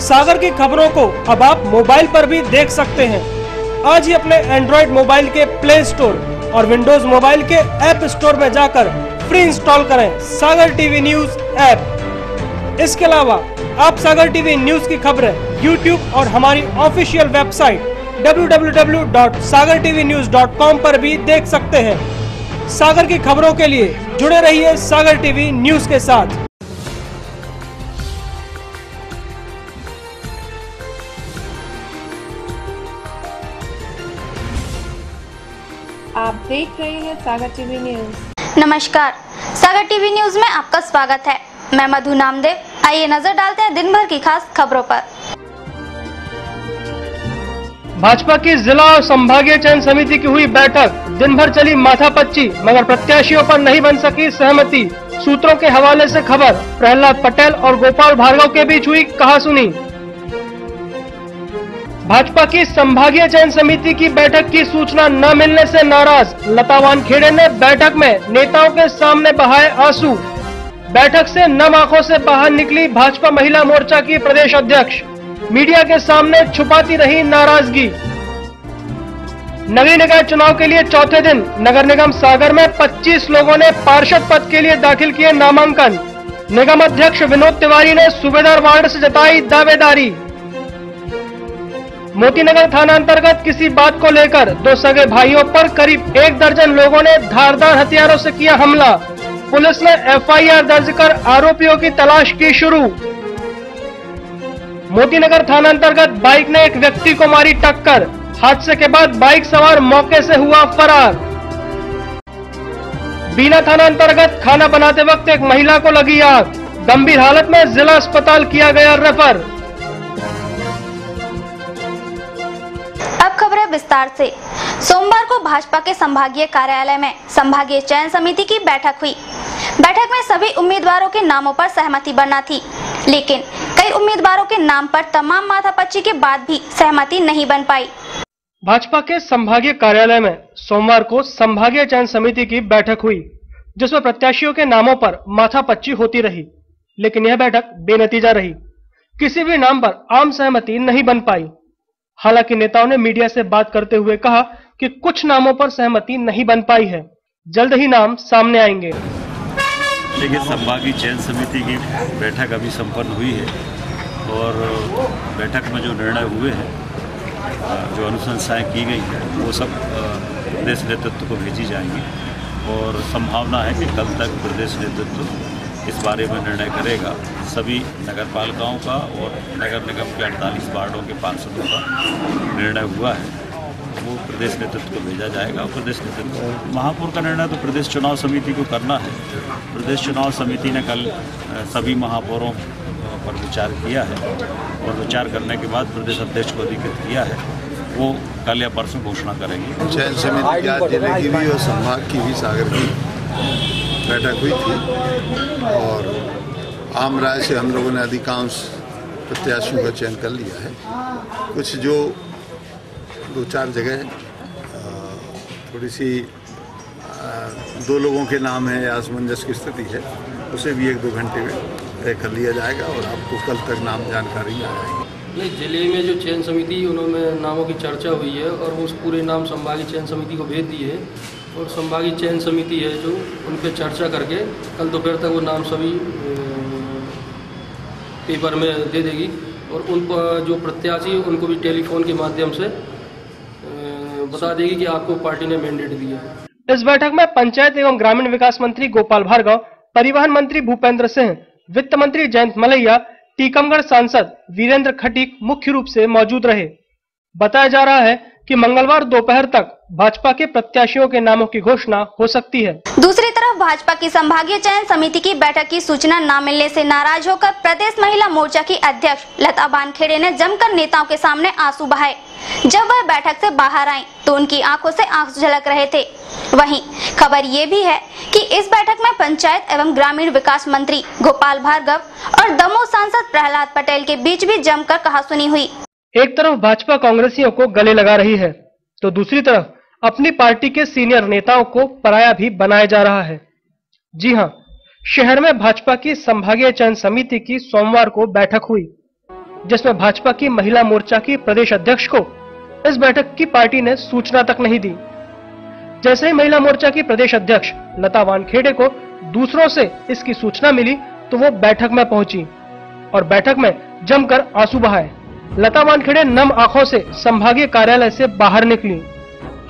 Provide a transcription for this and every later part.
सागर की खबरों को अब आप मोबाइल पर भी देख सकते हैं। आज ही अपने एंड्रॉइड मोबाइल के प्ले स्टोर और विंडोज मोबाइल के ऐप स्टोर में जाकर फ्री इंस्टॉल करें सागर टीवी न्यूज ऐप। इसके अलावा आप सागर टीवी न्यूज की खबरें YouTube और हमारी ऑफिशियल वेबसाइट www.sagartvnews.com पर भी देख सकते हैं। सागर की खबरों के लिए जुड़े रहिए सागर टीवी न्यूज के साथ। आप देख रहे हैं सागर टीवी न्यूज। नमस्कार, सागर टीवी न्यूज में आपका स्वागत है। मैं मधु नामदेव। आइए नजर डालते हैं दिन भर की खास खबरों पर। भाजपा की जिला और संभागीय चयन समिति की हुई बैठक। दिन भर चली माथापच्ची, मगर प्रत्याशियों पर नहीं बन सकी सहमति। सूत्रों के हवाले से खबर, प्रहलाद पटेल और गोपाल भार्गव के बीच हुई कहासुनी। भाजपा की संभागीय चयन समिति की बैठक की सूचना न मिलने से नाराज लता वानखेड़े ने बैठक में नेताओं के सामने बहाए आंसू। बैठक से नम आंखों से बाहर निकली भाजपा महिला मोर्चा की प्रदेश अध्यक्ष। मीडिया के सामने छुपाती रही नाराजगी। नगरीय निकाय चुनाव के लिए चौथे दिन नगर निगम सागर में 25 लोगों ने पार्षद पद के लिए दाखिल किए नामांकन। निगम अध्यक्ष विनोद तिवारी ने सूबेदार वार्ड से जताई दावेदारी। मोतीनगर थाना अंतर्गत किसी बात को लेकर दो सगे भाइयों पर करीब 1 दर्जन लोगों ने धारदार हथियारों से किया हमला। पुलिस ने FIR दर्ज कर आरोपियों की तलाश की शुरू। मोतीनगर थाना अंतर्गत बाइक ने एक व्यक्ति को मारी टक्कर। हादसे के बाद बाइक सवार मौके से हुआ फरार। बीना थाना अंतर्गत खाना बनाते वक्त एक महिला को लगी आग। गंभीर हालत में जिला अस्पताल किया गया रेफर। अब खबरें विस्तार से। सोमवार को भाजपा के संभागीय कार्यालय में संभागीय चयन समिति की बैठक हुई। बैठक में सभी उम्मीदवारों के नामों पर सहमति बना थी, लेकिन कई उम्मीदवारों के नाम पर तमाम माथापच्ची के बाद भी सहमति नहीं बन पाई। भाजपा के संभागीय कार्यालय में सोमवार को संभागीय चयन समिति की बैठक हुई, जिसमें प्रत्याशियों के नामों पर माथापच्ची होती रही, लेकिन यह बैठक बेनतीजा रही। किसी भी नाम पर आम सहमति नहीं बन पाई। हालांकि नेताओं ने मीडिया से बात करते हुए कहा कि कुछ नामों पर सहमति नहीं बन पाई है, जल्द ही नाम सामने आएंगे। देखिए, संभागीय चयन समिति की बैठक अभी संपन्न हुई है और बैठक में जो निर्णय हुए हैं, जो अनुशंसाएं की गई हैं, वो सब प्रदेश नेतृत्व को भेजी जाएंगी और संभावना है कि कल तक प्रदेश नेतृत्व इस बारे में निर्णय करेगा। सभी नगर पालिकाओं का और नगर निगम के 48 वार्डों के पार्षदों का निर्णय हुआ है, वो प्रदेश नेतृत्व को भेजा जाएगा। और प्रदेश नेतृत्व महापौर का निर्णय तो प्रदेश चुनाव समिति को करना है। प्रदेश चुनाव समिति ने कल सभी महापौरों पर विचार किया है और विचार करने के बाद प्रदेश अध्यक्ष को अधिकृत किया है, वो कल या परसों घोषणा करेंगे। चयन समिति आज जिले की भी और संभाग की भी सागर की बैठक हुई थी और आम राय से हम लोगों ने अधिकांश प्रत्याशियों का चयन कर लिया है। कुछ जो 2-4 जगह थोड़ी सी 2 लोगों के नाम है या असमंजस की स्थिति है, उसे भी 1-2 घंटे में तय कर लिया जाएगा और आपको कल तक नाम जानकारी आ जाएगी। नहीं, जिले में जो चयन समिति उन्होंने नामों की चर्चा हुई है और वो पूरे नाम संभागीय चयन समिति को भेज दिए है और संभागीय चयन समिति है जो उन पर चर्चा करके कल दोपहर तक वो नाम सभी पेपर में दे देगी और उन पर जो प्रत्याशी उनको भी टेलीफोन के माध्यम से बता देगी कि आपको पार्टी ने मैंडेट दिया है। इस बैठक में पंचायत एवं ग्रामीण विकास मंत्री गोपाल भार्गव, परिवहन मंत्री भूपेंद्र सिंह, वित्त मंत्री जयंत मलैया, टीकमगढ़ सांसद वीरेंद्र खटीक मुख्य रूप से मौजूद रहे। बताया जा रहा है कि मंगलवार दोपहर तक भाजपा के प्रत्याशियों के नामों की घोषणा हो सकती है। दूसरी तरफ भाजपा की संभागीय चयन समिति की बैठक की सूचना न मिलने से नाराज होकर प्रदेश महिला मोर्चा की अध्यक्ष लता वानखेड़े ने जमकर नेताओं के सामने आंसू बहाए। जब वह बैठक से बाहर आई तो उनकी आंखों से आंसू झलक रहे थे। वहीं खबर ये भी है कि इस बैठक में पंचायत एवं ग्रामीण विकास मंत्री गोपाल भार्गव और दमोह सांसद प्रहलाद पटेल के बीच भी जमकर कहासुनी हुई। एक तरफ भाजपा कांग्रेसियों को गले लगा रही है, तो दूसरी तरफ अपनी पार्टी के सीनियर नेताओं को पराया भी बनाया जा रहा है। जी हां, शहर में भाजपा की संभागीय चयन समिति की सोमवार को बैठक हुई। जिसमें भाजपा की महिला मोर्चा की प्रदेश अध्यक्ष को इस बैठक की पार्टी ने सूचना तक नहीं दी। जैसे ही महिला मोर्चा की प्रदेश अध्यक्ष लता वानखेड़े को दूसरों से इसकी सूचना मिली तो वो बैठक में पहुंची और बैठक में जमकर आंसू बहाए। लता वानखेड़े नम आंखों से संभागीय कार्यालय से बाहर निकली।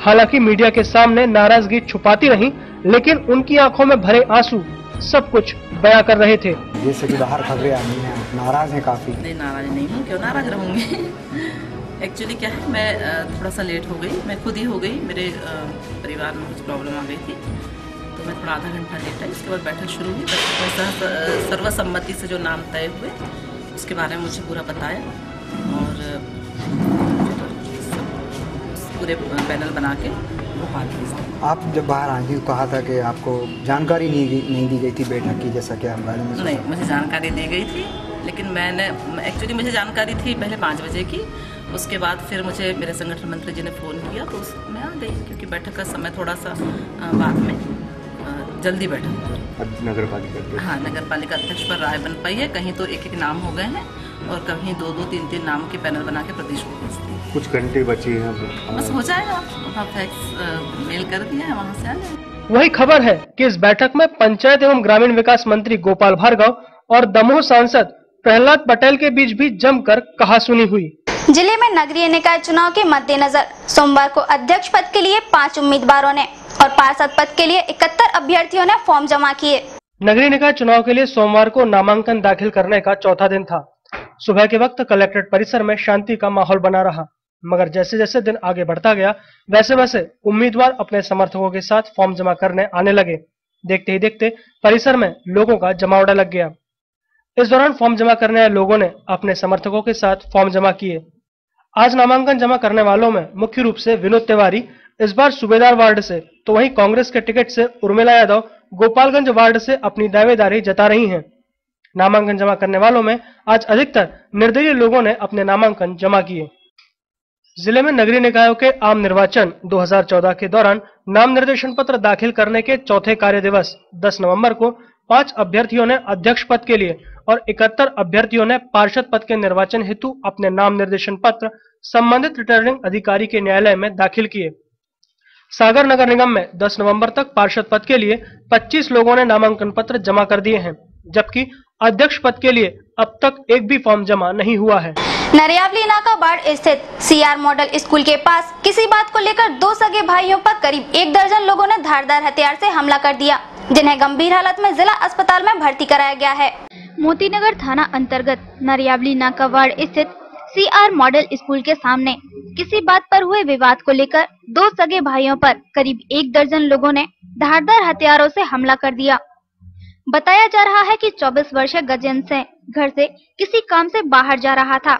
हालांकि मीडिया के सामने नाराजगी छुपाती रहीं, लेकिन उनकी आंखों में भरे आंसू सब कुछ बयां कर रहे थे। जैसे कि बाहर खबरें आ रही हैं, नाराज हैं काफी। नहीं, नाराज नहीं हूँ, क्यों नाराज रहूँगी। एक्चुअली क्या है, मैं थोड़ा सा लेट हो गई, मैं खुद ही हो गई, मेरे परिवार में कुछ प्रॉब्लम आ गई थी तो मैं थोड़ा आधा घंटा लेट आई। उसके बाद बैठक शुरू हुई, सर्वसम्मति से जो नाम तय हुए उसके बारे में मुझे पूरा बताया और पूरे पैनल बना के भोपाल भेजा। आप जब बाहर आई थी कहा था कि आपको जानकारी नहीं दी गई थी बैठक की, जैसा कि आप बारे में? नहीं, मुझे जानकारी दी गई थी, लेकिन एक्चुअली मुझे जानकारी थी पहले 5 बजे की। उसके बाद फिर मुझे मेरे संगठन मंत्री जी ने फ़ोन किया तो उसमें आ गई, क्योंकि बैठक का समय थोड़ा सा बाद में जल्दी बैठक। नगर पालिका, हाँ, नगर पालिका अध्यक्ष पर राय बन पाई है। कहीं तो 1-1 नाम हो गए हैं और कहीं 2-2, 3-3 नाम के पैनल बना के प्रदेश को भेजते हैं। कुछ घंटे बचे हैं, बस हो जाएगा। फैक्स मेल कर दिया है, वहाँ से आ जाएगा। वही खबर है कि इस बैठक में पंचायत एवं ग्रामीण विकास मंत्री गोपाल भार्गव और दमोह सांसद प्रहलाद पटेल के बीच भी जमकर कहासुनी हुई। जिले में नगरीय निकाय चुनाव के मद्देनजर सोमवार को अध्यक्ष पद के लिए 5 उम्मीदवारों ने और पार्षद पद के लिए 71 अभ्यर्थियों ने फॉर्म जमा किए। नगरीय निकाय चुनाव के लिए सोमवार को नामांकन दाखिल करने का चौथा दिन था। सुबह के वक्त कलेक्ट्रेट परिसर में शांति का माहौल बना रहा, मगर जैसे जैसे दिन आगे बढ़ता गया वैसे वैसे उम्मीदवार अपने समर्थकों के साथ फॉर्म जमा करने आने लगे। देखते ही देखते परिसर में लोगों का जमावड़ा लग गया। इस दौरान फॉर्म जमा करने आए लोगों ने अपने समर्थकों के साथ फॉर्म जमा किए। आज नामांकन जमा करने वालों में मुख्य रूप से विनोद तिवारी इस बार सूबेदार वार्ड से, तो वहीं कांग्रेस के टिकट से उर्मिला यादव गोपालगंज वार्ड से अपनी दावेदारी जता रही हैं। नामांकन जमा करने वालों में आज अधिकतर निर्दलीय लोगों ने अपने नामांकन जमा किए। जिले में नगरीय निकायों के आम निर्वाचन 2014 के दौरान नाम निर्देशन पत्र दाखिल करने के चौथे कार्य दिवस 10 नवंबर को 5 अभ्यर्थियों ने अध्यक्ष पद के लिए और 71 अभ्यर्थियों ने पार्षद पद के निर्वाचन हेतु अपने नाम निर्देशन पत्र संबंधित रिटर्निंग अधिकारी के न्यायालय में दाखिल किए। सागर नगर निगम में 10 नवंबर तक पार्षद पद के लिए 25 लोगों ने नामांकन पत्र जमा कर दिए हैं, जबकि अध्यक्ष पद के लिए अब तक एक भी फॉर्म जमा नहीं हुआ है। नरियावली इलाका बाढ़ स्थित CR मॉडल स्कूल के पास किसी बात को लेकर 2 सगे भाइयों पर करीब 1 दर्जन लोगों ने धारदार हथियार से हमला कर दिया, जिन्हें गंभीर हालत में जिला अस्पताल में भर्ती कराया गया है। मोतीनगर थाना अंतर्गत नरियावली नाका वार्ड स्थित CR मॉडल स्कूल के सामने किसी बात पर हुए विवाद को लेकर 2 सगे भाइयों पर करीब 1 दर्जन लोगों ने धारदार हथियारों से हमला कर दिया। बताया जा रहा है कि 24 वर्षीय गजेंद्र सिंह घर से किसी काम से बाहर जा रहा था।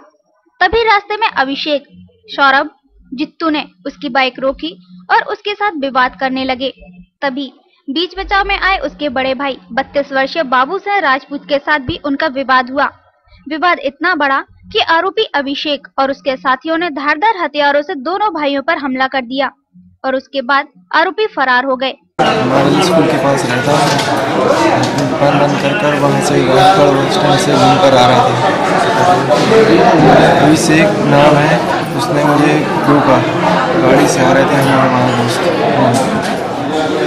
तभी रास्ते में अभिषेक, सौरभ, जित्तू ने उसकी बाइक रोकी और उसके साथ विवाद करने लगे। तभी बीच बचाव में आए उसके बड़े भाई 32 वर्षीय बाबू सिंह राजपूत के साथ भी उनका विवाद हुआ। विवाद इतना बड़ा कि आरोपी अभिषेक और उसके साथियों ने धारदार हथियारों से दोनों भाइयों पर हमला कर दिया और उसके बाद आरोपी फरार हो गए। हमारे स्कूल के पास रहता है, दुकान बंद कर वहाँ से स्टैंड से घूमकर आ रहा था। अभिषेक नाम है, उसने मुझे रोका। गाड़ी से आ रहे थे हमारे दोस्त,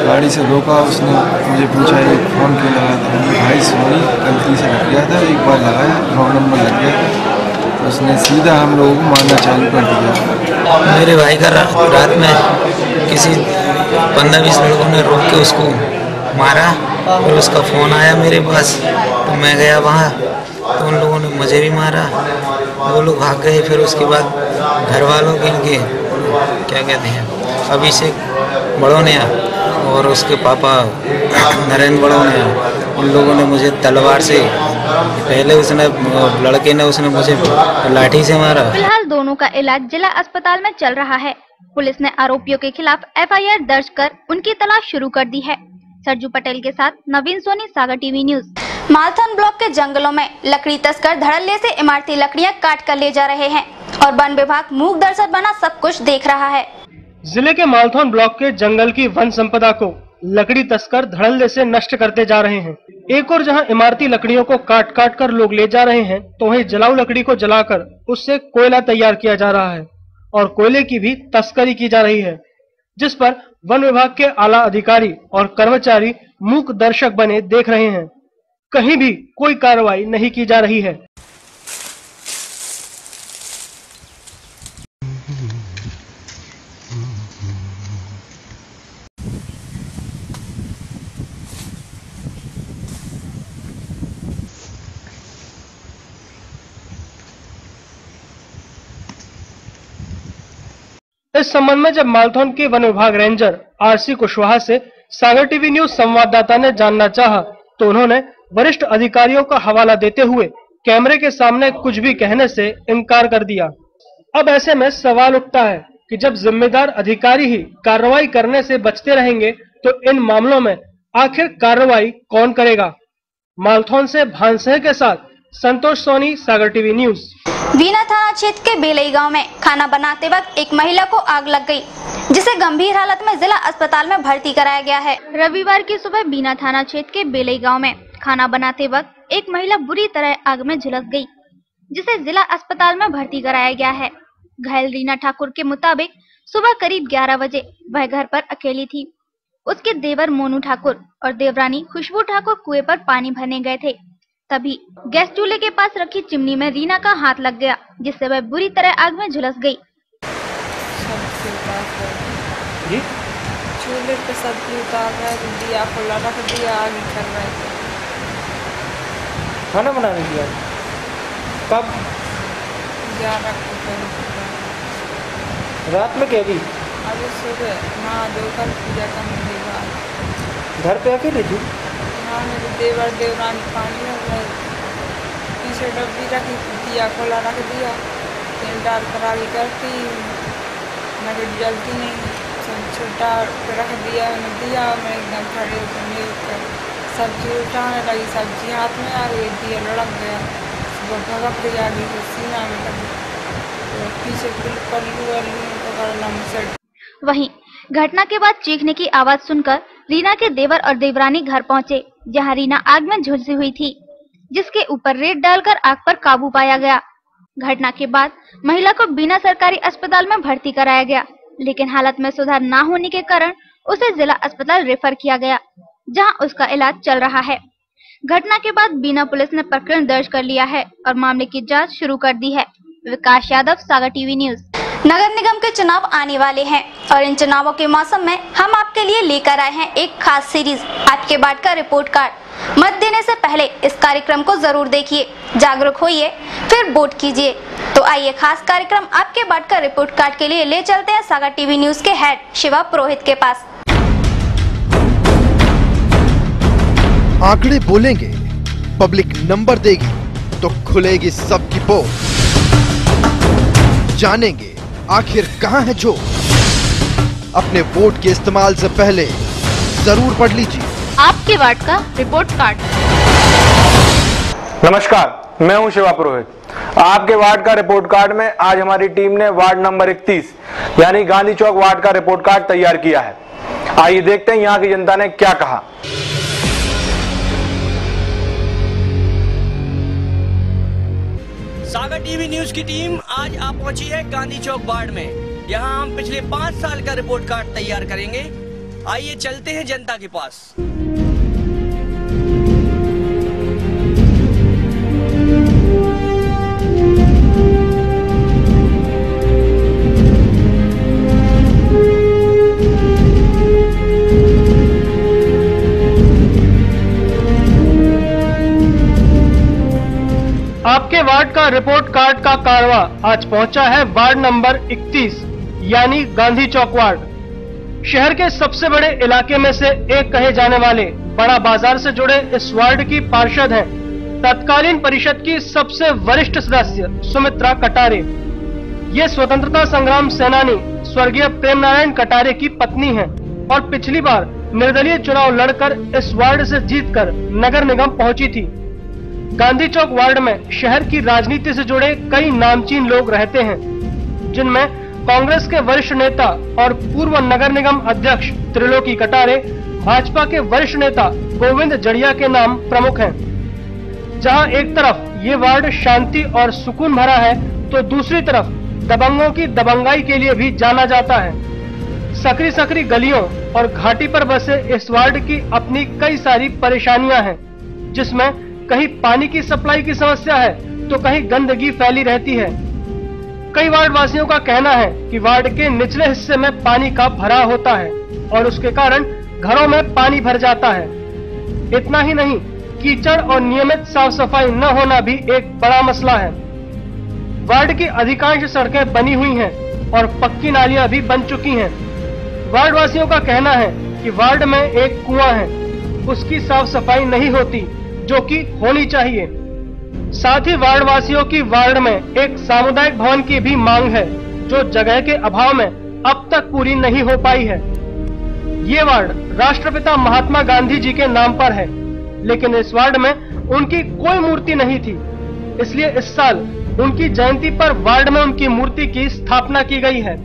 गाड़ी से रोका। उसने मुझे पूछा ये फोन क्यों लगाया था। भाई सॉरी, गलती से लग गया था, एक बार लगाया, रॉन्ग नंबर लग गया। तो उसने सीधा हम लोगों को मारना चालू कर दिया। मेरे भाई का रात में किसी 15-20 लड़कों ने रोक के उसको मारा और उसका फ़ोन आया मेरे पास, तो मैं गया वहाँ, तो उन लोगों ने मुझे भी मारा। वो लोग भाग गए। फिर उसके बाद घर वालों के इनके क्या कहते हैं, अभिषेक बड़ौनिया और उसके पापा नरेंद्र बड़ौनिया, उन लोगों ने मुझे तलवार से, पहले उसने लड़के ने उसने मुझे लाठी से मारा। फिलहाल दोनों का इलाज जिला अस्पताल में चल रहा है। पुलिस ने आरोपियों के खिलाफ FIR दर्ज कर उनकी तलाश शुरू कर दी है। सरजू पटेल के साथ नवीन सोनी, सागर टीवी न्यूज। मालथन ब्लॉक के जंगलों में लकड़ी तस्कर धड़ल्ले से इमारती लकड़ियां काट कर ले जा रहे हैं और वन विभाग मूक दर्शक बना सब कुछ देख रहा है। जिले के मालथन ब्लॉक के जंगल की वन संपदा को लकड़ी तस्कर धड़ल्ले से नष्ट करते जा रहे हैं। एक और जहां इमारती लकड़ियों को काट काट कर लोग ले जा रहे हैं, तो वहीं जलाऊ लकड़ी को जलाकर उससे कोयला तैयार किया जा रहा है और कोयले की भी तस्करी की जा रही है, जिस पर वन विभाग के आला अधिकारी और कर्मचारी मूक दर्शक बने देख रहे हैं। कहीं भी कोई कार्रवाई नहीं की जा रही है। इस संबंध में जब मालथौन के वन विभाग रेंजर आरसी कुशवाहा से सागर टीवी न्यूज संवाददाता ने जानना चाहा, तो उन्होंने वरिष्ठ अधिकारियों का हवाला देते हुए कैमरे के सामने कुछ भी कहने से इनकार कर दिया। अब ऐसे में सवाल उठता है कि जब जिम्मेदार अधिकारी ही कार्रवाई करने से बचते रहेंगे, तो इन मामलों में आखिर कार्रवाई कौन करेगा। मालथौन से भानसेह के साथ संतोष सोनी, सागर टीवी न्यूज। बीना थाना क्षेत्र के बेलई गांव में खाना बनाते वक्त एक महिला को आग लग गई, जिसे गंभीर हालत में जिला अस्पताल में भर्ती कराया गया है। रविवार की सुबह बीना थाना क्षेत्र के बेलई गांव में खाना बनाते वक्त एक महिला बुरी तरह आग में झुलस गई, जिसे जिला अस्पताल में भर्ती कराया गया है। घायल रीना ठाकुर के मुताबिक सुबह करीब 11 बजे वह घर पर अकेली थी। उसके देवर मोनू ठाकुर और देवरानी खुशबू ठाकुर कुएं पर पानी भरने गए थे। तभी गैस चूल्हे के पास रखी चिमनी में रीना का हाथ लग गया, जिससे वह बुरी तरह आग में झुलस गई। चूल्हे पे सब्जी उतार रहे थे, दिया खुला रख दिया, आग कर रहे थे। खाना बनाने दिया कब? 11 को करीब रात में क्या भी? अभी सुबह नहा धोकर पूजा करने के बाद। घर पे अकेले थी? हाँ, मेरे देवर देवरानी पानी रख रहे, पीछे डब्बी रखी, दिया खुला रख दिया, तेल डाल कर आगे करती, नगद जलती नहीं, सब छोटा रख दिया, मैंने दिया। मैं एकदम खड़े होकर सब्जी उठाने लगी, सब्जी हाथ में आ गई, दिया लड़क गया, वो भगक गई आगे से सीना में लगी, तो पीछे पल्लू पकड़ना मुझसे। वहीं घटना के बाद चीखने की आवाज सुनकर रीना के देवर और देवरानी घर पहुंचे, जहां रीना आग में झुलसी हुई थी, जिसके ऊपर रेत डालकर आग पर काबू पाया गया। घटना के बाद महिला को बिना सरकारी अस्पताल में भर्ती कराया गया, लेकिन हालत में सुधार न होने के कारण उसे जिला अस्पताल रेफर किया गया, जहां उसका इलाज चल रहा है। घटना के बाद बीना पुलिस ने प्रकरण दर्ज कर लिया है और मामले की जाँच शुरू कर दी है। विकास यादव, सागर टीवी न्यूज। नगर निगम के चुनाव आने वाले हैं और इन चुनावों के मौसम में हम आपके लिए लेकर आए हैं एक खास सीरीज, आपके बाट का रिपोर्ट कार्ड। मत देने से पहले इस कार्यक्रम को जरूर देखिए, जागरूक होइए, फिर वोट कीजिए। तो आइए खास कार्यक्रम आपके बाट का रिपोर्ट कार्ड के लिए ले चलते हैं सागर टीवी न्यूज के हेड शिवा पुरोहित के पास। आंकड़े बोलेंगे, पब्लिक नंबर देगी, तो खुलेगी सबकी पोल। जानेंगे आखिर कहां है जो। अपने वोट के इस्तेमाल से पहले जरूर पढ़ लीजिए आपके वार्ड का रिपोर्ट कार्ड। नमस्कार, मैं हूं शिवा पुरोहित। आपके वार्ड का रिपोर्ट कार्ड में आज हमारी टीम ने वार्ड नंबर 31 यानी गांधी चौक वार्ड का रिपोर्ट कार्ड तैयार किया है। आइए देखते हैं यहाँ की जनता ने क्या कहा। सागर टीवी न्यूज की टीम आज आप पहुंची है गांधी चौक वार्ड में। यहां हम पिछले 5 साल का रिपोर्ट कार्ड तैयार करेंगे। आइए चलते हैं जनता के पास। आपके वार्ड का रिपोर्ट कार्ड का कारवा आज पहुंचा है वार्ड नंबर 31 यानी गांधी चौक वार्ड। शहर के सबसे बड़े इलाके में से एक कहे जाने वाले बड़ा बाजार से जुड़े इस वार्ड की पार्षद हैं तत्कालीन परिषद की सबसे वरिष्ठ सदस्य सुमित्रा कटारे। ये स्वतंत्रता संग्राम सेनानी स्वर्गीय प्रेम नारायण कटारे की पत्नी हैं और पिछली बार निर्दलीय चुनाव लड़कर इस वार्ड से जीतकर नगर निगम पहुंची थी। गांधी चौक वार्ड में शहर की राजनीति से जुड़े कई नामचीन लोग रहते हैं, जिनमें कांग्रेस के वरिष्ठ नेता और पूर्व नगर निगम अध्यक्ष त्रिलोकी कटारे, भाजपा के वरिष्ठ नेता गोविंद जड़िया के नाम प्रमुख हैं। जहां एक तरफ ये वार्ड शांति और सुकून भरा है, तो दूसरी तरफ दबंगों की दबंगाई के लिए भी जाना जाता है। सकरी सकरी गलियों और घाटी पर बसे इस वार्ड की अपनी कई सारी परेशानियां हैं, जिसमें कहीं पानी की सप्लाई की समस्या है तो कहीं गंदगी फैली रहती है। कई वार्ड वासियों का कहना है कि वार्ड के निचले हिस्से में पानी का भराव होता है और उसके कारण घरों में पानी भर जाता है। इतना ही नहीं, कीचड़ और नियमित साफ सफाई न होना भी एक बड़ा मसला है। वार्ड की अधिकांश सड़कें बनी हुई हैं और पक्की नालियां भी बन चुकी हैं। वार्ड वासियों का कहना है कि वार्ड में एक कुआं है, उसकी साफ सफाई नहीं होती, जो कि होनी चाहिए। साथ ही वार्ड वासियों की वार्ड में एक सामुदायिक भवन की भी मांग है, जो जगह के अभाव में अब तक पूरी नहीं हो पाई है। ये वार्ड राष्ट्रपिता महात्मा गांधी जी के नाम पर है, लेकिन इस वार्ड में उनकी कोई मूर्ति नहीं थी, इसलिए इस साल उनकी जयंती पर वार्ड में उनकी मूर्ति की स्थापना की गई है।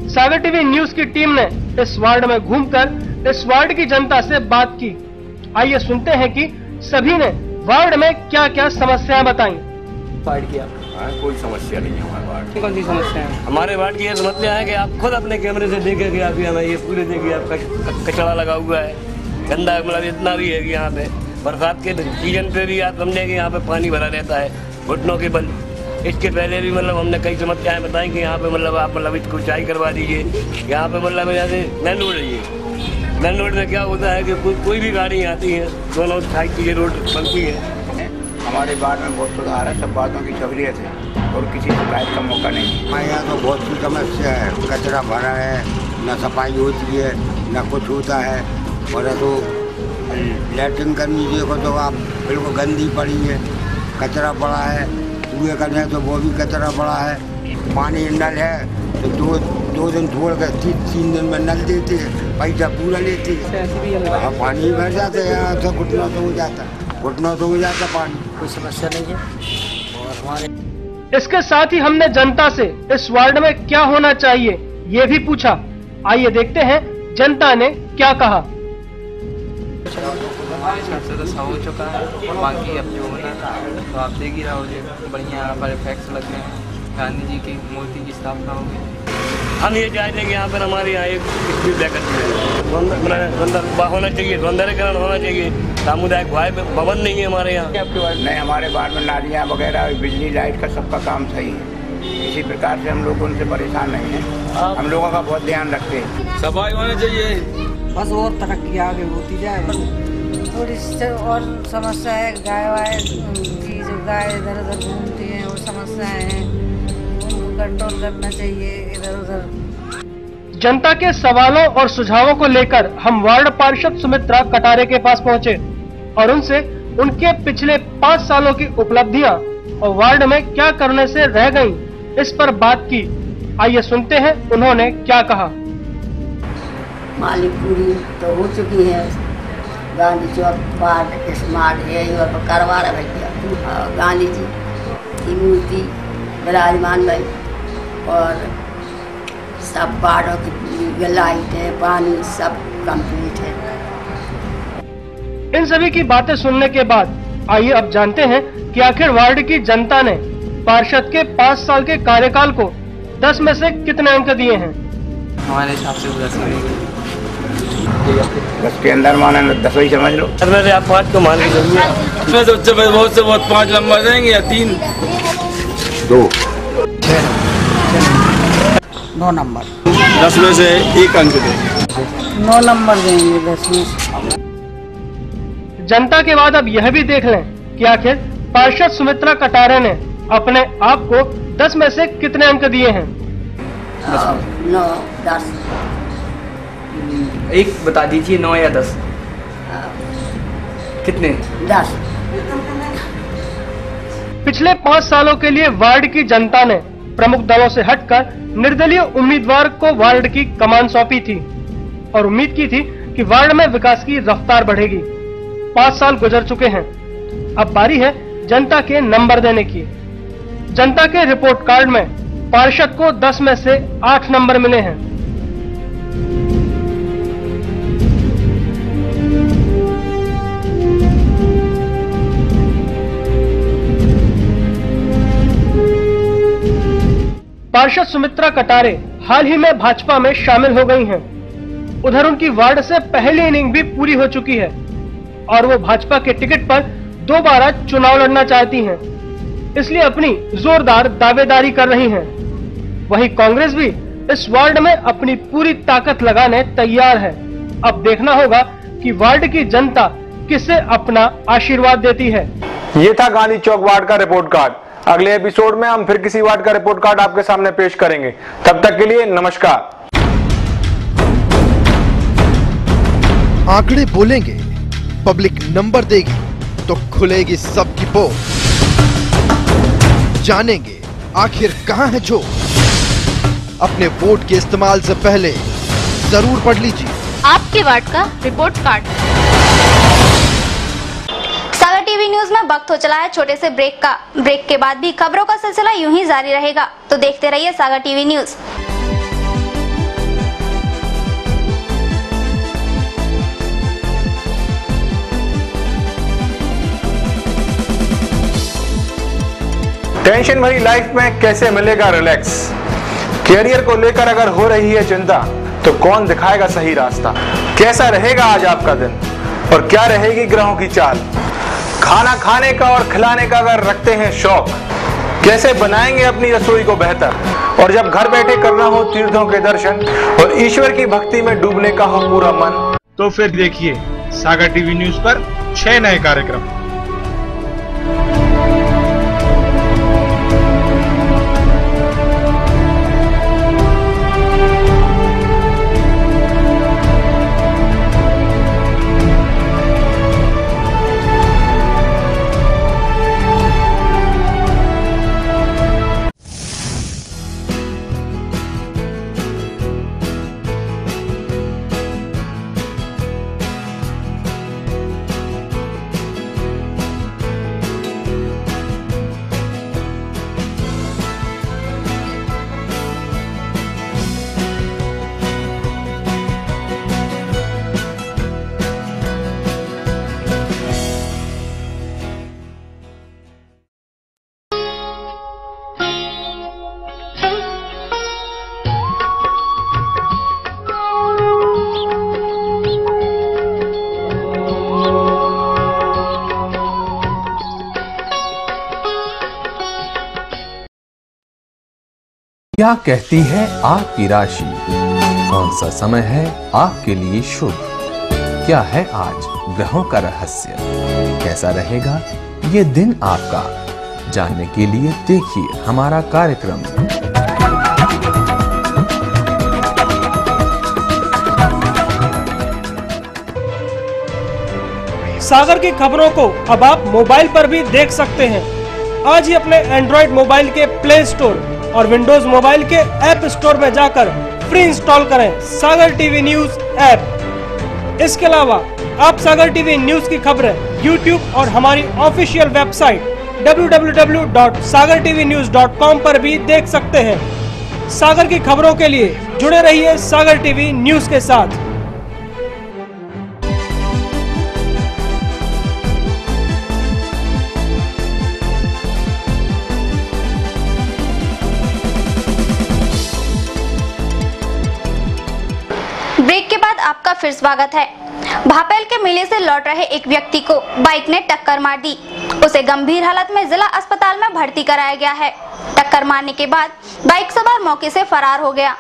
सागर टीवी न्यूज की टीम ने इस वार्ड में घूमकर इस वार्ड की जनता से बात की। आइए सुनते हैं कि सभी ने वार्ड में क्या क्या समस्याएं बताई। वार्ड की कोई समस्या नहीं है हमारे वार्ड में। कौन सी समस्या है? हमारे वार्ड की ये समस्या है कि आप खुद अपने कैमरे से देखेंगे, आप यहाँ ये पूरे देखिए, आप कचरा लगा हुआ है, गंदा, मतलब इतना भी है कि यहाँ पे बरसात के सीजन पे भी आप समझेंगे यहाँ पे पानी भरा रहता है घुटनों के बल। इसके पहले भी मतलब हमने कई समस्याएं बताई कि यहाँ पे मतलब आप मतलब इसको चाय करवा दीजिए। यहाँ पे मतलब जैसे मेन रोड है, ये मेन रोड में क्या होता है कि कोई भी गाड़ी आती है, दोनों साइड की ये रोड बनती है। हमारे वार्ड में बहुत सुधार है, सब बातों की सहूलियत है और किसी शिकायत का मौका नहीं। हमारे यहाँ तो बहुत सी समस्या है, कचरा भरा है, न सफाई होती है, न कुछ होता है। और तो लैट्रिन करनी देखो तो आप बिल्कुल गंदी पड़ी है, कचरा पड़ा है, कुएँ का है तो वो भी कचरा पड़ा है। पानी नल है तो दो दिन छोड़ कर 3 दिन में नल देते हैं, पैसा पूरा लेते हैं, पानी भर जाता है, यहाँ से घुटना तो हो जाता है, घुटना तो हो जाता पानी, कोई समस्या नहीं है। और हमारे इसके साथ ही हमने जनता से इस वार्ड में क्या होना चाहिए ये भी पूछा। आइए देखते हैं जनता ने क्या कहा। हो चुका है, बाकी अब जो होना था तो आप देख ही रहोगे, बढ़िया यहाँ पर इफेक्ट्स लग रहे हैं, गांधी जी की मूर्ति की स्थापना होगी। हम ये चाहते हैं कि यहाँ पर हमारे यहाँ एक स्ट्रीट होना चाहिए, सौंदर्यकरण होना चाहिए। सामुदायिक भवन नहीं है हमारे यहाँ। नहीं, हमारे वार्ड में नालियाँ वगैरह, बिजली, लाइट का सबका काम सही है। इसी प्रकार से हम लोग उनसे परेशान नहीं हैं, हम लोगों का बहुत ध्यान रखते हैं। सफाई होनी चाहिए, बस और तरक्की आगे होती जाए। थोड़ी और समस्या है, गाय इधर उधर घूमती हैं, वो समस्याएं हैं, उनको कंट्रोल करना चाहिए इधर उधर। जनता के सवालों और सुझावों को लेकर हम वार्ड पार्षद सुमित्रा कटारे के पास पहुंचे और उनसे उनके पिछले 5 सालों की उपलब्धियां और वार्ड में क्या करने से रह गईं, इस पर बात की। आइए सुनते हैं उन्होंने क्या कहा। माली पूरी तो हो चुकी है, गांधी चौक वार्ड स्मार्ट है और करवा रहा भैया। गांधी जी की मूर्ति विराजमान भाई और सब वार्डों की लाइट है, पानी सब कंप्लीट है। इन सभी की बातें सुनने के बाद आइए अब जानते हैं कि आखिर वार्ड की जनता ने पार्षद के 5 साल के कार्यकाल को 10 में से कितने अंक दिए हैं। हमारे हिसाब से 10 के अंदर माने 10 ही समझ लो। इसमें से आप 5 को मान लीजिए। इसमें से बहुत 5 नंबर देंगे या 3 2 9 नंबर 10 में से 1 अंक देंगे। 9 नंबर देंगे 10 में। जनता के बाद अब यह भी देख लें कि आखिर पार्षद सुमित्रा कटारे ने अपने आप को 10 में से कितने अंक दिए हैं। 9 10 एक बता दीजिए, 9 या 10 कितने? 10। पिछले 5 सालों के लिए वार्ड की जनता ने प्रमुख दलों से हटकर निर्दलीय उम्मीदवार को वार्ड की कमान सौंपी थी और उम्मीद की थी कि वार्ड में विकास की रफ्तार बढ़ेगी। 5 साल गुजर चुके हैं, अब बारी है जनता के नंबर देने की। जनता के रिपोर्ट कार्ड में पार्षद को 10 में से 8 नंबर मिले हैं। पार्षद सुमित्रा कटारे हाल ही में भाजपा में शामिल हो गई हैं। उधर उनकी वार्ड से पहली इनिंग भी पूरी हो चुकी है और वो भाजपा के टिकट पर दोबारा चुनाव लड़ना चाहती हैं, इसलिए अपनी जोरदार दावेदारी कर रही हैं। वहीं कांग्रेस भी इस वार्ड में अपनी पूरी ताकत लगाने तैयार है। अब देखना होगा कि वार्ड की जनता किसे अपना आशीर्वाद देती है। ये था गांधी चौक वार्ड का रिपोर्ट कार्ड। अगले एपिसोड में हम फिर किसी वार्ड का रिपोर्ट कार्ड आपके सामने पेश करेंगे। तब तक के लिए नमस्कार। आंकड़े बोलेंगे, पब्लिक नंबर देगी तो खुलेगी सबकी पोल। जानेंगे आखिर कहां है जो। अपने वोट के इस्तेमाल से पहले जरूर पढ़ लीजिए आपके वार्ड का रिपोर्ट कार्ड। सागर टीवी न्यूज में वक्त हो चला है छोटे से ब्रेक का। ब्रेक के बाद भी खबरों का सिलसिला यूं ही जारी रहेगा, तो देखते रहिए सागर टीवी न्यूज। टेंशन भरी लाइफ में कैसे मिलेगा रिलैक्स। कैरियर को लेकर अगर हो रही है चिंता तो कौन दिखाएगा सही रास्ता। कैसा रहेगा आज आपका दिन और क्या रहेगी ग्रहों की चाल। खाना खाने का और खिलाने का अगर रखते हैं शौक, कैसे बनाएंगे अपनी रसोई को बेहतर। और जब घर बैठे करना हो तीर्थों के दर्शन और ईश्वर की भक्ति में डूबने का हो पूरा मन, तो फिर देखिए सागर टीवी न्यूज पर 6 नए कार्यक्रम। क्या कहती है आपकी राशि? कौन सा समय है आपके लिए शुभ? क्या है आज ग्रहों का रहस्य? कैसा रहेगा ये दिन आपका? जानने के लिए देखिए हमारा कार्यक्रम। सागर की खबरों को अब आप मोबाइल पर भी देख सकते हैं। आज ही अपने एंड्रॉइड मोबाइल के प्ले स्टोर और विंडोज मोबाइल के ऐप स्टोर में जाकर फ्री इंस्टॉल करें सागर टीवी न्यूज ऐप। इसके अलावा आप सागर टीवी न्यूज की खबरें यूट्यूब और हमारी ऑफिशियल वेबसाइट www.sagartvnews.com पर भी देख सकते हैं। सागर की खबरों के लिए जुड़े रहिए सागर टीवी न्यूज के साथ। ब्रेक के बाद आपका फिर स्वागत है। भापेल के मेले से लौट रहे एक व्यक्ति को बाइक ने टक्कर मार दी। उसे गंभीर हालत में जिला अस्पताल में भर्ती कराया गया है। टक्कर मारने के बाद बाइक सवार मौके से फरार हो गया।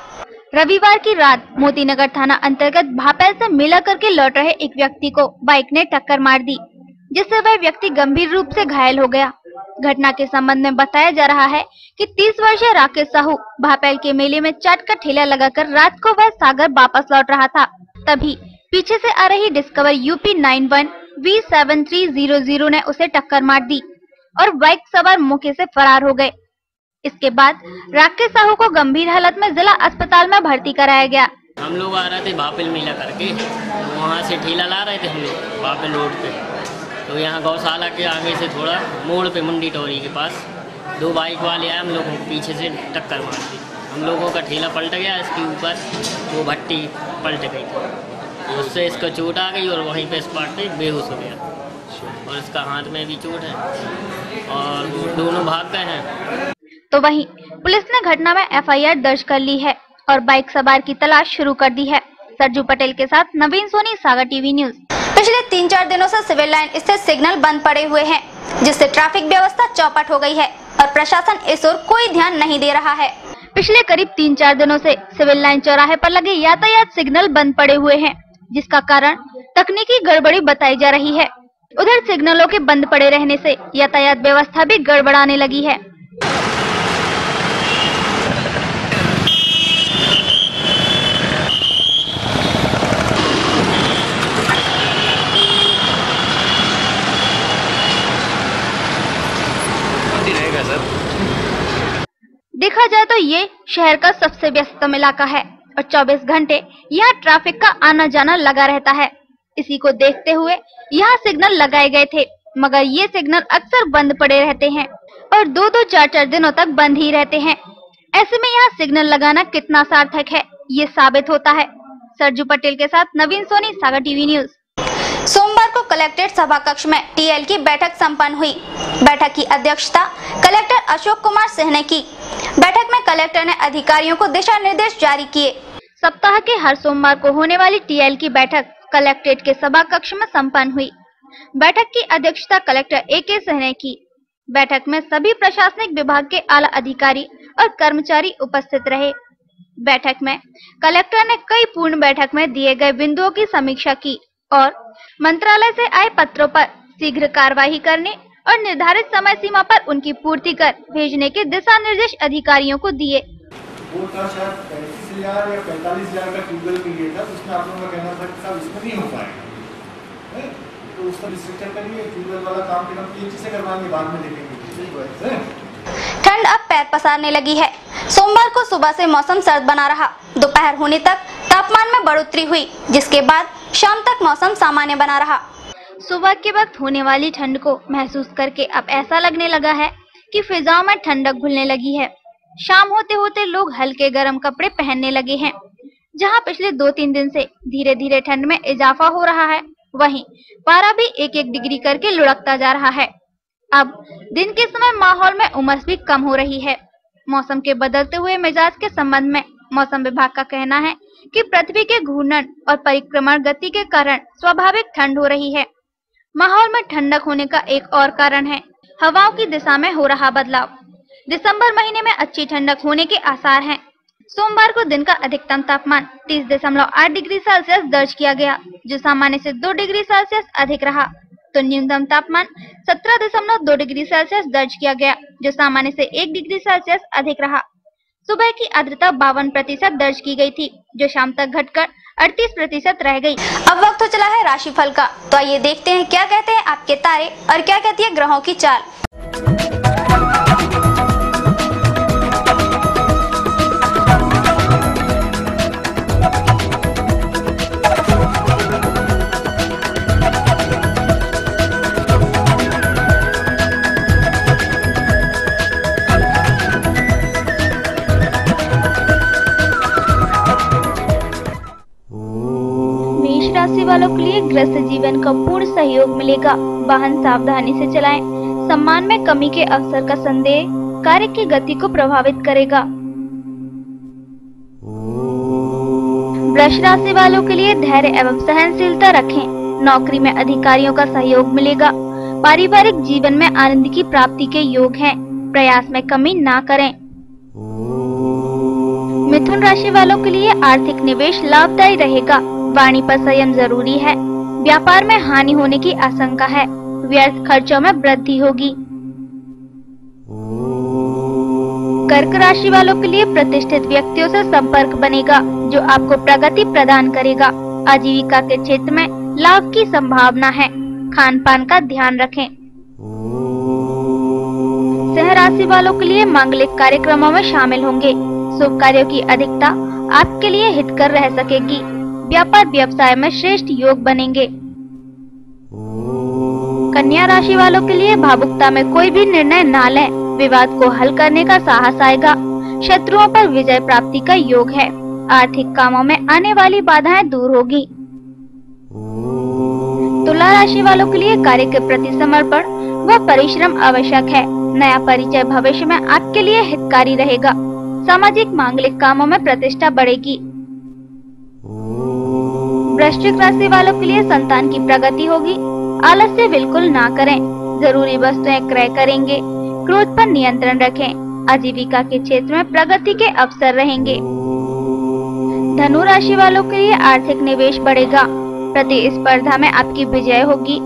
रविवार की रात मोतीनगर थाना अंतर्गत भापेल से मेला करके लौट रहे एक व्यक्ति को बाइक ने टक्कर मार दी, जिससे वह व्यक्ति गंभीर रूप से घायल हो गया। घटना के संबंध में बताया जा रहा है कि 30 वर्षीय राकेश साहू भापेल के मेले में चाट का ठेला लगाकर रात को वह सागर वापस लौट रहा था। तभी पीछे से आ रही डिस्कवर यूपी 91 V7300 ने उसे टक्कर मार दी और बाइक सवार मौके से फरार हो गए। इसके बाद राकेश साहू को गंभीर हालत में जिला अस्पताल में भर्ती कराया गया। हम लोग आ रहे थे भापेल मेला करके, वहाँ से ठेला ला रहे थे हम लोग भापेल रोड पे। तो यहाँ गौशाला के आगे से थोड़ा मोड़ पे मुंडी टोरी के पास 2 बाइक वाले आए, हम लोगों को पीछे से टक्कर मार दी। हम लोगों का ठेला पलट गया, इसके ऊपर वो भट्टी पलट गई थी, उससे इसको चोट आ गई और वहीं पे स्पॉट पे बेहोश हो गया। और इसका हाथ में भी चोट है और दोनों भाग गए हैं। तो वहीं पुलिस ने घटना में FIR दर्ज कर ली है और बाइक सवार की तलाश शुरू कर दी है। सरजू पटेल के साथ नवीन सोनी, सागर टीवी न्यूज। पिछले 3-4 दिनों से सिविल लाइन स्थित सिग्नल बंद पड़े हुए हैं, जिससे ट्रैफिक व्यवस्था चौपट हो गई है और प्रशासन इस ओर कोई ध्यान नहीं दे रहा है। पिछले करीब 3-4 दिनों से सिविल लाइन चौराहे पर लगे यातायात सिग्नल बंद पड़े हुए हैं, जिसका कारण तकनीकी गड़बड़ी बताई जा रही है। उधर सिग्नलों के बंद पड़े रहने से यातायात व्यवस्था भी गड़बड़ाने लगी है। देखा जाए तो ये शहर का सबसे व्यस्ततम इलाका है और 24 घंटे यहाँ ट्रैफिक का आना जाना लगा रहता है। इसी को देखते हुए यहाँ सिग्नल लगाए गए थे, मगर ये सिग्नल अक्सर बंद पड़े रहते हैं और 2-2, 4-4 दिनों तक बंद ही रहते हैं। ऐसे में यहाँ सिग्नल लगाना कितना सार्थक है, ये साबित होता है। सरजू पटेल के साथ नवीन सोनी, सागर टीवी न्यूज। सोमवार को कलेक्ट्रेट सभा कक्ष में TL की बैठक संपन्न हुई। बैठक की अध्यक्षता कलेक्टर अशोक कुमार सिंह ने की। बैठक में कलेक्टर ने अधिकारियों को दिशा निर्देश जारी किए। सप्ताह के हर सोमवार को होने वाली TL की बैठक कलेक्ट्रेट के सभा कक्ष में संपन्न हुई। बैठक की अध्यक्षता कलेक्टर AK सिंह ने की। बैठक में सभी प्रशासनिक विभाग के आला अधिकारी और कर्मचारी उपस्थित रहे। बैठक में कलेक्टर ने कई पूर्ण बैठक में दिए गए बिंदुओं की समीक्षा की और मंत्रालय से आए पत्रों पर शीघ्र कार्रवाई करने और निर्धारित समय सीमा पर उनकी पूर्ति कर भेजने के दिशा निर्देश अधिकारियों को दिए। वो था शायद 35,000 या 45,000 का ट्यूबवेल के लिए था, उसमें आप लोगों का कहना था कि साहब इसमें नहीं हो पाएगा, तो उसका रिस्ट्रिक्शन करिए। ट्यूबवेल वाला काम फिर हम PHC से करवाएंगे, बाद में देखेंगे। ठंड अब पैर पसारने लगी है। सोमवार को सुबह से मौसम सर्द बना रहा। दोपहर होने तक तापमान में बढ़ोतरी हुई, जिसके बाद शाम तक मौसम सामान्य बना रहा। सुबह के वक्त होने वाली ठंड को महसूस करके अब ऐसा लगने लगा है कि फिजाओं में ठंडक घुलने लगी है। शाम होते होते लोग हल्के गर्म कपड़े पहनने लगे हैं। जहां पिछले 2-3 दिन से धीरे धीरे ठंड में इजाफा हो रहा है, वहीं पारा भी 1-1 डिग्री करके लुढ़कता जा रहा है। अब दिन के समय माहौल में उमस भी कम हो रही है। मौसम के बदलते हुए मिजाज के संबंध में मौसम विभाग का कहना है कि पृथ्वी के घूर्णन और परिक्रमण गति के कारण स्वाभाविक ठंड हो रही है। माहौल में ठंडक होने का एक और कारण है हवाओं की दिशा में हो रहा बदलाव। दिसंबर महीने में अच्छी ठंडक होने के आसार हैं। सोमवार को दिन का अधिकतम तापमान 30.8 डिग्री सेल्सियस दर्ज किया गया, जो सामान्य से 2 डिग्री सेल्सियस अधिक रहा। तो न्यूनतम तापमान 17.2 डिग्री सेल्सियस दर्ज किया गया, जो सामान्य से 1 डिग्री सेल्सियस अधिक रहा। सुबह की आर्द्रता 52% दर्ज की गई थी, जो शाम तक घटकर 38% रह गई। अब वक्त हो चला है राशिफल का, तो आइए देखते हैं क्या कहते हैं आपके तारे और क्या कहती है ग्रहों की चाल। राशि वालों के लिए गृहस्थ जीवन का पूर्ण सहयोग मिलेगा। वाहन सावधानी से चलाएं। सम्मान में कमी के अवसर का संदेह कार्य की गति को प्रभावित करेगा। वृष राशि वालों के लिए धैर्य एवं सहनशीलता रखें। नौकरी में अधिकारियों का सहयोग मिलेगा। पारिवारिक जीवन में आनंद की प्राप्ति के योग हैं। प्रयास में कमी ना करें। मिथुन राशि वालों के लिए आर्थिक निवेश लाभदायी रहेगा। वाणी पर संयम जरूरी है। व्यापार में हानि होने की आशंका है। व्यर्थ खर्चों में वृद्धि होगी। कर्क राशि वालों के लिए प्रतिष्ठित व्यक्तियों से संपर्क बनेगा, जो आपको प्रगति प्रदान करेगा। आजीविका के क्षेत्र में लाभ की संभावना है। खान पान का ध्यान रखें। सिंह राशि वालों के लिए मांगलिक कार्यक्रमों में शामिल होंगे। शुभ कार्यों की अधिकता आपके लिए हितकर रह सकेगी। व्यापार व्यवसाय में श्रेष्ठ योग बनेंगे। कन्या राशि वालों के लिए भावुकता में कोई भी निर्णय ना लें। विवाद को हल करने का साहस आएगा। शत्रुओं पर विजय प्राप्ति का योग है। आर्थिक कामों में आने वाली बाधाएं दूर होगी। तुला राशि वालों के लिए कार्य के प्रति समर्पण व परिश्रम आवश्यक है। नया परिचय भविष्य में आपके लिए हितकारी रहेगा। सामाजिक मांगलिक कामों में प्रतिष्ठा बढ़ेगी। वृश्चिक राशि वालों के लिए संतान की प्रगति होगी। आलस्य बिल्कुल ना करें। जरूरी वस्तुएं क्रय करेंगे। क्रोध पर नियंत्रण रखें। आजीविका के क्षेत्र में प्रगति के अवसर रहेंगे। धनु राशि वालों के लिए आर्थिक निवेश बढ़ेगा। प्रतिस्पर्धा में आपकी विजय होगी।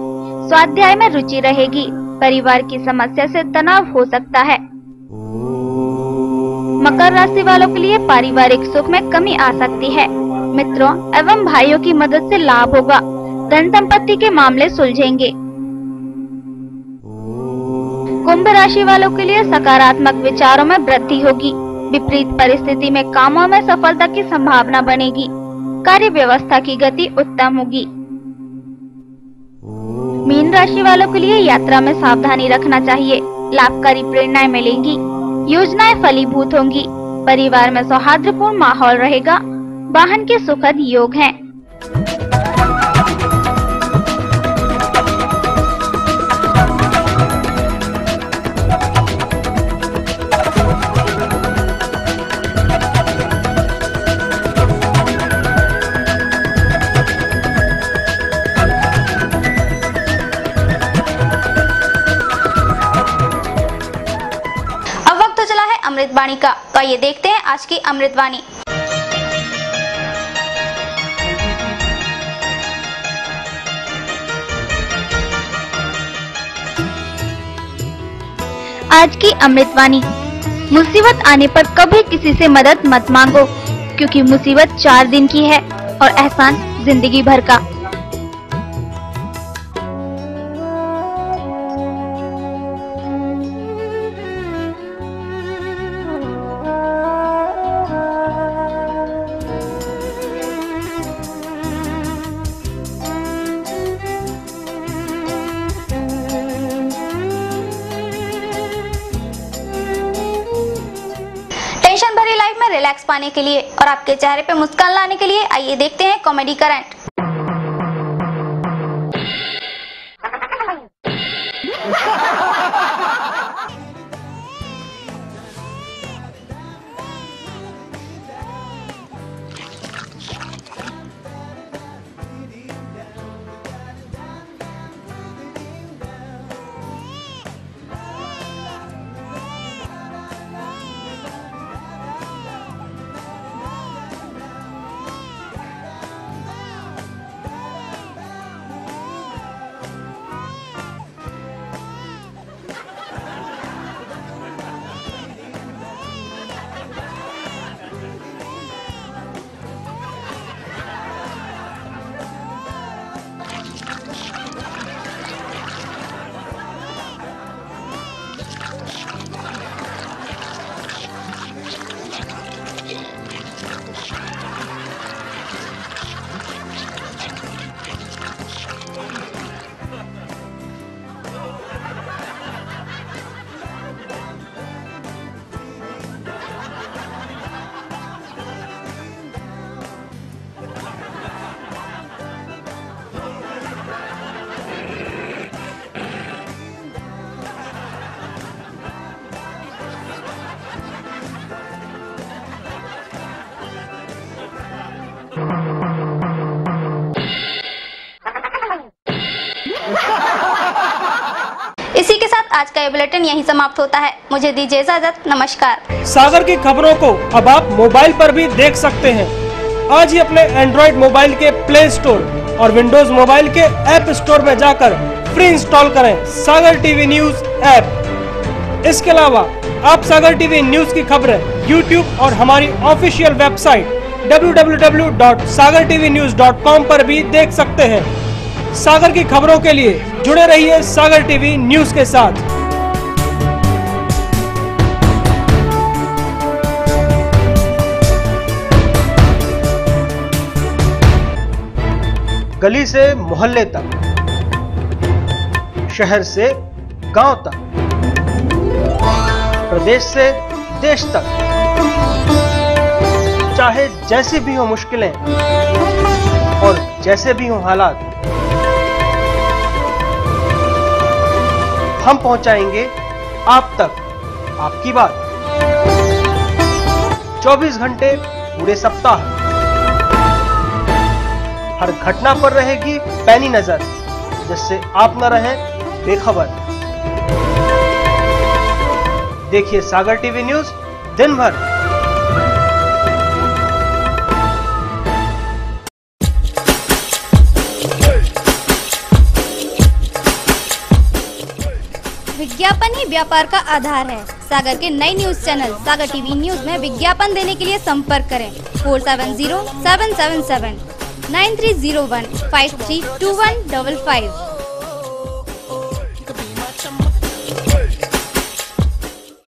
स्वाध्याय में रुचि रहेगी। परिवार की समस्या से तनाव हो सकता है। मकर राशि वालों के लिए पारिवारिक सुख में कमी आ सकती है। मित्रों एवं भाइयों की मदद से लाभ होगा। धन संपत्ति के मामले सुलझेंगे। कुंभ राशि वालों के लिए सकारात्मक विचारों में वृद्धि होगी। विपरीत परिस्थिति में कामों में सफलता की संभावना बनेगी। कार्य व्यवस्था की गति उत्तम होगी। मीन राशि वालों के लिए यात्रा में सावधानी रखना चाहिए। लाभकारी प्रेरणाएं मिलेंगी। योजनाएं फलीभूत होंगी। परिवार में सौहार्दपूर्ण माहौल रहेगा। वाहन के सुखद योग हैं। अब वक्त तो चला है अमृतवाणी का, तो आइए देखते हैं आज की अमृतवाणी। आज की अमृतवाणी। मुसीबत आने पर कभी किसी से मदद मत मांगो, क्योंकि मुसीबत 4 दिन की है और एहसान जिंदगी भर का। टेंशन भरी लाइफ में रिलैक्स पाने के लिए और आपके चेहरे पे मुस्कान लाने के लिए आइए देखते हैं कॉमेडी करंट। इसी के साथ आज का ये बुलेटिन यहीं समाप्त होता है। मुझे दीजिए इजाजत। नमस्कार। सागर की खबरों को अब आप मोबाइल पर भी देख सकते हैं। आज ही अपने एंड्रॉइड मोबाइल के प्ले स्टोर और विंडोज मोबाइल के ऐप स्टोर में जाकर फ्री इंस्टॉल करें सागर टीवी न्यूज ऐप। इसके अलावा आप सागर टीवी न्यूज की खबरें YouTube और हमारी ऑफिशियल वेबसाइट www.sagartvnews.com पर भी देख सकते हैं। सागर की खबरों के लिए जुड़े रहिए सागर टीवी न्यूज के साथ। गली से मोहल्ले तक, शहर से गांव तक, प्रदेश से देश तक, चाहे जैसी भी हो मुश्किलें और जैसे भी हो हालात, हम पहुंचाएंगे आप तक, आपकी बात। 24 घंटे पूरे सप्ताह, हर घटना पर रहेगी पैनी नजर, जिससे आप न रहें बेखबर। देखिए सागर टीवी न्यूज दिन भर। विज्ञापन ही व्यापार का आधार है। सागर के नए न्यूज चैनल सागर टीवी न्यूज में विज्ञापन देने के लिए संपर्क करें 470777 9301 532155।